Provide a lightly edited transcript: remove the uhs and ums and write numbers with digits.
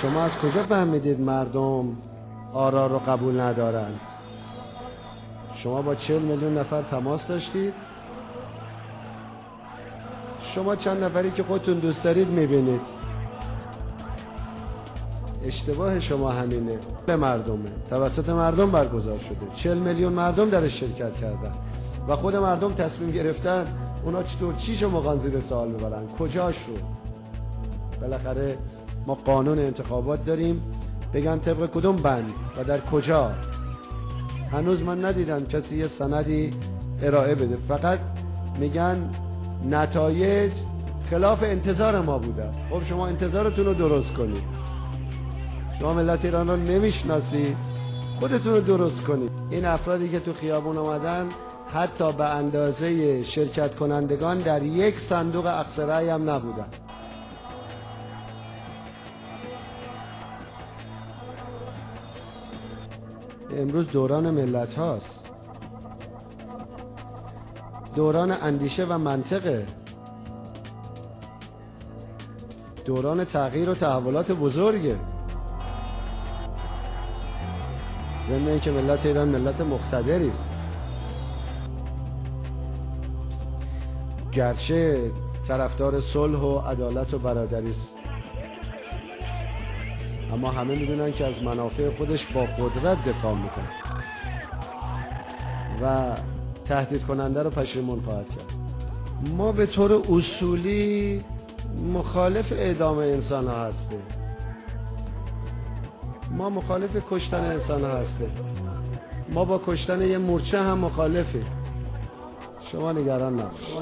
شما از کجا فهمیدید مردم آرا رو قبول ندارند؟ شما با 40 میلیون نفر تماس داشتید؟ شما چند نفری که خودتون دوست دارید میبینید. اشتباه شما همینه. به مردمه، توسط مردم برگزار شده، 40 میلیون مردم درش شرکت کردن و خود مردم تصمیم گرفتن اونا چطور چیشو مقان زیر سوال میبرن، کجاش رو. بالاخره ما قانون انتخابات داریم، بگن طبق کدوم بند و در کجا. هنوز من ندیدم کسی یه سندی ارائه بده، فقط میگن نتایج خلاف انتظار ما بوده است. خب شما انتظارتون رو درست کنید. شما ملت ایران رو نمیشناسید، خودتون رو درست کنید. این افرادی که تو خیابون آمدن حتی به اندازه شرکت کنندگان در یک صندوق اقصی رأی هم نبودن. امروز دوران ملت هاست، دوران اندیشه و منطقه، دوران تغییر و تحولات بزرگه. ضمن اینکه ملت ایران ملت مقتدری است، گرچه طرفدار صلح و عدالت و برادری است، اما همه میدونن که از منافع خودش با قدرت دفاع میکنه و تهدید کننده رو پشیمون خواهد کرد. ما به طور اصولی مخالف اعدام انسان ها هستیم، ما مخالف کشتن انسان ها هستیم، ما با کشتن یه مورچه هم مخالفیم. شما نگران نباشید.